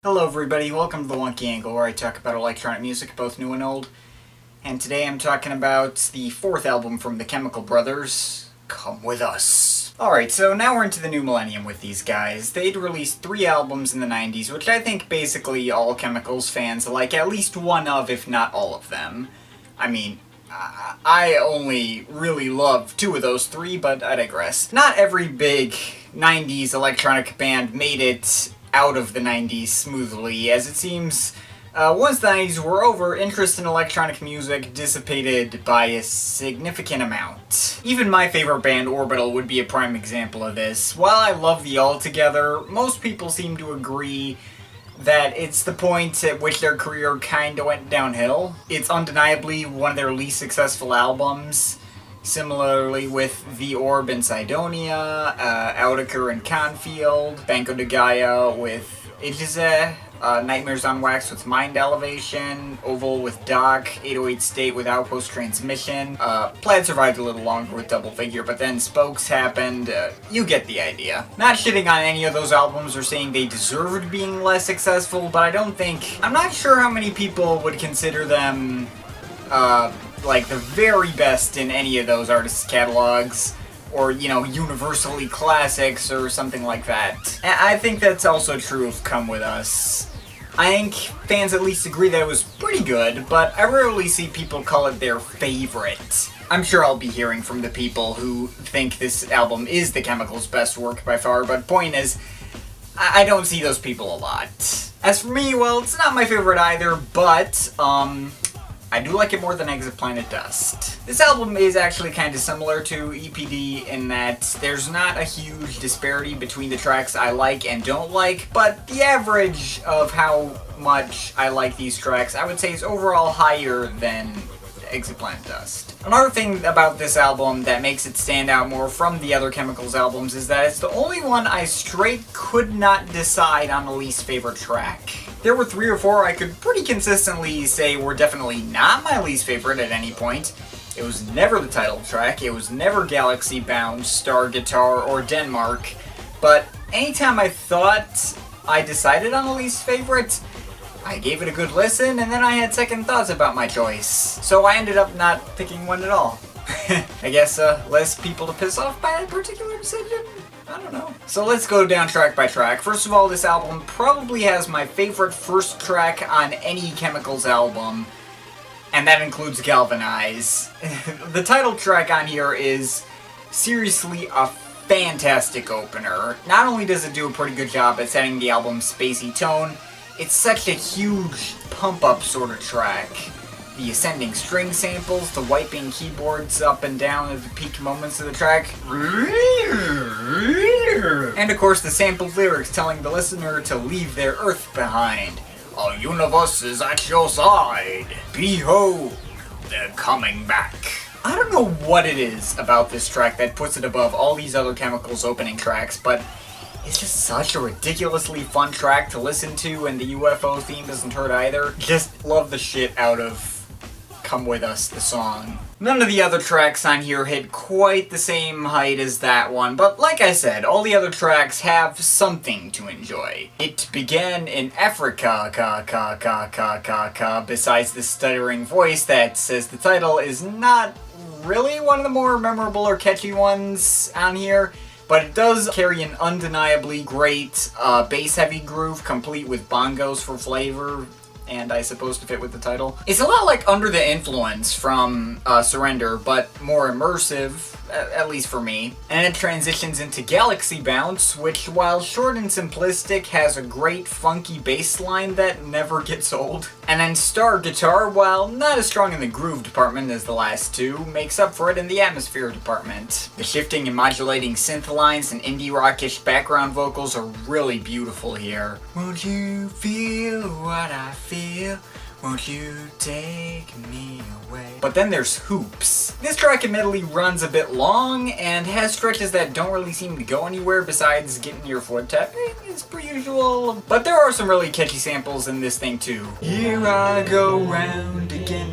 Hello everybody, welcome to the Wonky Angle, where I talk about electronic music, both new and old. And today I'm talking about the fourth album from the Chemical Brothers, Come With Us. Alright, so now we're into the new millennium with these guys. They'd released 3 albums in the 90s, which I think basically all Chemicals fans like at least one of, if not all of them. I mean, I only really love 2 of those 3, but I digress. Not every big 90s electronic band made it out of the 90s smoothly, as it seems once the 90s were over, interest in electronic music dissipated by a significant amount. Even my favorite band, Orbital, would be a prime example of this. While I love the Altogether, most people seem to agree that it's the point at which their career kinda went downhill. It's undeniably one of their least successful albums. Similarly with The Orb and Cydonia, Oudaker and Confield, Banco de Gaia with Igize, Nightmares on Wax with Mind Elevation, Oval with Doc, 808 State with Outpost Transmission. Plaid survived a little longer with Double Figure, but then Spokes happened. You get the idea. Not shitting on any of those albums or saying they deserved being less successful, but I'm not sure how many people would consider them, like the very best in any of those artists' catalogs, or, you know, universally classics or something like that. I think that's also true of Come With Us. I think fans at least agree that it was pretty good, but I rarely see people call it their favorite. I'm sure I'll be hearing from the people who think this album is the Chemicals' best work by far, but point is, I don't see those people a lot. As for me, well, it's not my favorite either, but, I do like it more than Exit Planet Dust. This album is actually kind of similar to EPD in that there's not a huge disparity between the tracks I like and don't like, but the average of how much I like these tracks I would say is overall higher than Exit Planet Dust. Another thing about this album that makes it stand out more from the other Chemicals albums is that it's the only one I straight could not decide on the least favorite track. There were 3 or 4 I could pretty consistently say were definitely not my least favorite at any point. It was never the title track, it was never Galaxy Bound, Star Guitar, or Denmark, but anytime I thought I decided on the least favorite, I gave it a good listen, and then I had second thoughts about my choice. So I ended up not picking one at all. I guess less people to piss off by that particular decision? I don't know. So let's go down track by track. First of all, this album probably has my favorite first track on any Chemicals album, and that includes Galvanize. The title track on here is seriously a fantastic opener. Not only does it do a pretty good job at setting the album's spacey tone, it's such a huge pump-up sort of track. The ascending string samples, the wiping keyboards up and down at the peak moments of the track. And of course the sampled lyrics telling the listener to leave their earth behind. Our universe is at your side. Behold, they're coming back. I don't know what it is about this track that puts it above all these other Chemicals opening tracks, but it's just such a ridiculously fun track to listen to, and the UFO theme isn't heard either. Just love the shit out of Come With Us, the song. None of the other tracks on here hit quite the same height as that one, but like I said, all the other tracks have something to enjoy. It began in Africa, besides the stuttering voice that says the title is not really one of the more memorable or catchy ones on here, but it does carry an undeniably great bass-heavy groove, complete with bongos for flavor, and I suppose to fit with the title. It's a lot like Under the Influence from Surrender, but more immersive, at least for me. And it transitions into Galaxy Bounce, which, while short and simplistic, has a great funky bass line that never gets old. And then Star Guitar, while not as strong in the groove department as the last 2, makes up for it in the atmosphere department. The shifting and modulating synth lines and indie rockish background vocals are really beautiful here. Won't you feel what I feel? Won't you take me away? But then there's Hoops. This track admittedly runs a bit long and has stretches that don't really seem to go anywhere besides getting your foot tapping as per usual. But there are some really catchy samples in this thing too. Here I go round again,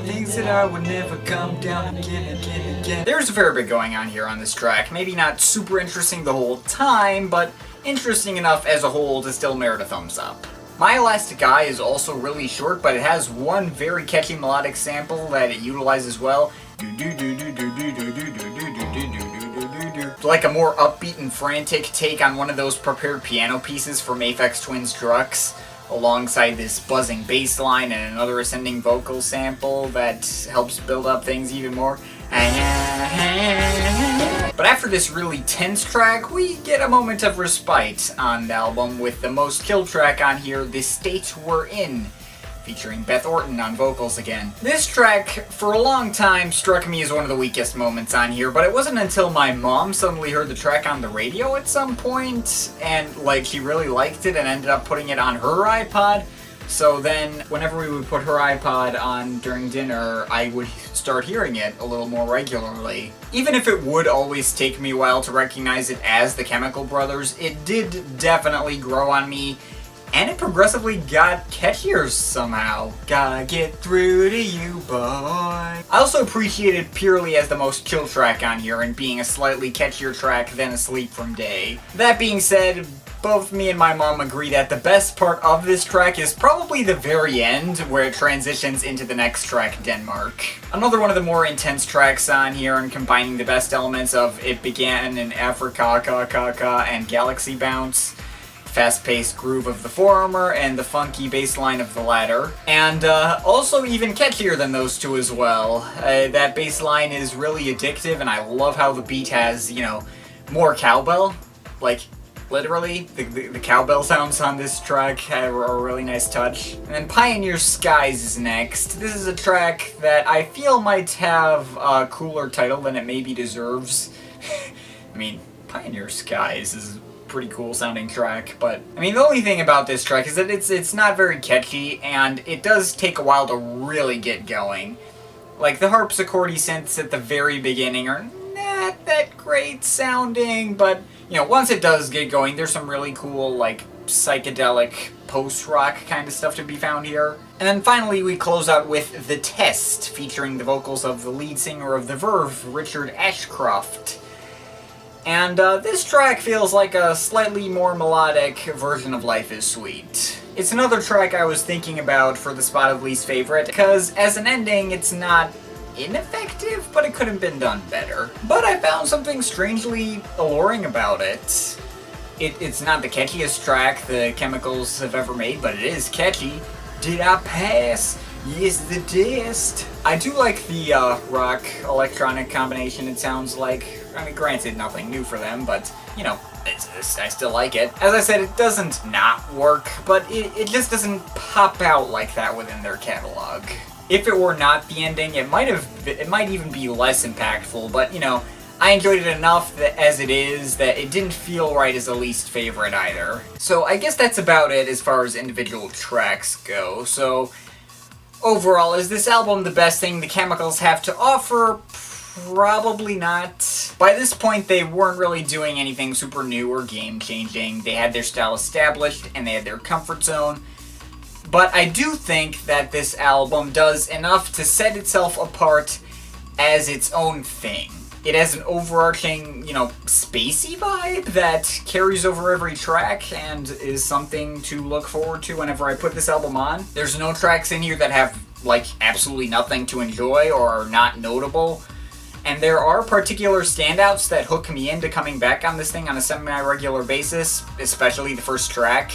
things that I would never come down again. There's a fair bit going on here on this track. Maybe not super interesting the whole time, but interesting enough as a whole to still merit a thumbs up. My Elastic Eye is also really short, but it has one very catchy melodic sample that it utilizes well. Like a more upbeat and frantic take on one of those prepared piano pieces from Aphex Twin's Drux, alongside this buzzing bass line and another ascending vocal sample that helps build up things even more. But after this really tense track, we get a moment of respite on the album with the most kill track on here, The State We're In, featuring Beth Orton on vocals again. This track, for a long time, struck me as one of the weakest moments on here, but it wasn't until my mom suddenly heard the track on the radio at some point, and like she really liked it and ended up putting it on her iPod. So then, whenever we would put her iPod on during dinner, I would start hearing it a little more regularly. Even if it would always take me a while to recognize it as the Chemical Brothers, it did definitely grow on me, and it progressively got catchier somehow. Gotta get through to you, boy. I also appreciate it purely as the most chill track on here and being a slightly catchier track than Asleep from Day. That being said, both me and my mom agree that the best part of this track is probably the very end, where it transitions into the next track, Denmark. Another one of the more intense tracks on here, and combining the best elements of It Began in Africa, and Galaxy Bounce, fast-paced groove of the former, and the funky bass line of the latter. And also even catchier than those two as well. That bass line is really addictive, and I love how the beat has, you know, more cowbell. Like, literally, the cowbell sounds on this track are a really nice touch. And then Pioneer Skies is next. This is a track that I feel might have a cooler title than it maybe deserves. I mean, Pioneer Skies is a pretty cool sounding track, but I mean, the only thing about this track is that it's not very catchy, and it does take a while to really get going. Like, the harpsichordy synths at the very beginning are not that great sounding, but you know, once it does get going, there's some really cool, like, psychedelic post-rock kind of stuff to be found here. And then finally we close out with The Test, featuring the vocals of the lead singer of The Verve, Richard Ashcroft. And this track feels like a slightly more melodic version of Life is Sweet. It's another track I was thinking about for the spot of least favorite, because as an ending, it's not ineffective, but it could have been done better. But I found something strangely alluring about it. It's not the catchiest track the Chemicals have ever made, but it is catchy. Did I pass? Yes, the test. I do like the rock electronic combination it sounds like. I mean, granted, nothing new for them, but, you know, I still like it. As I said, it doesn't not work, but it just doesn't pop out like that within their catalog. If it were not the ending, it might even be less impactful, but, you know, I enjoyed it enough that as it is that it didn't feel right as a least favorite either. So I guess that's about it as far as individual tracks go. So overall, is this album the best thing the Chemicals have to offer? Probably not. By this point, they weren't really doing anything super new or game-changing. They had their style established, and they had their comfort zone. But I do think that this album does enough to set itself apart as its own thing. It has an overarching, you know, spacey vibe that carries over every track and is something to look forward to whenever I put this album on. There's no tracks in here that have, like, absolutely nothing to enjoy or are not notable. And there are particular standouts that hook me into coming back on this thing on a semi-regular basis, especially the first track.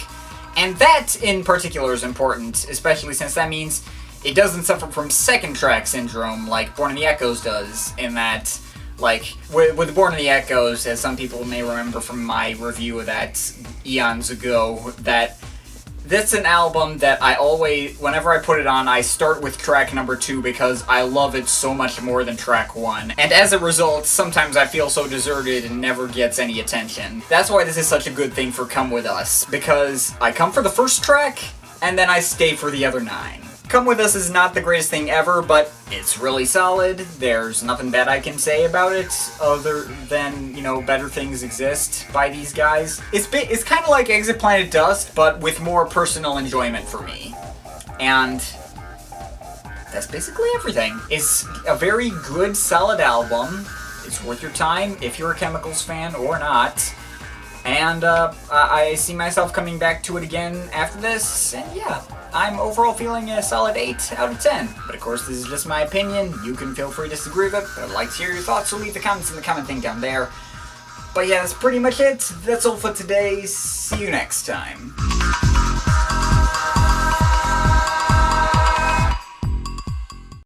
And that, in particular, is important, especially since that means it doesn't suffer from second track syndrome like Born in the Echoes does, in that, like, with Born in the Echoes, as some people may remember from my review of that eons ago, that's an album that I always, whenever I put it on, I start with track number 2 because I love it so much more than track 1. And as a result, sometimes I feel so deserted and never gets any attention. That's why this is such a good thing for Come With Us, because I come for the first track, and then I stay for the other 9. Come With Us is not the greatest thing ever, but it's really solid. There's nothing bad I can say about it, other than, you know, better things exist by these guys. It's kind of like Exit Planet Dust, but with more personal enjoyment for me. And that's basically everything. It's a very good, solid album. It's worth your time if you're a Chemicals fan or not. And I see myself coming back to it again after this, and yeah, I'm overall feeling a solid 8 out of 10. But of course, this is just my opinion. You can feel free to disagree with it, but I'd like to hear your thoughts, so leave the comments in the comment thing down there. But yeah, that's pretty much it. That's all for today. See you next time.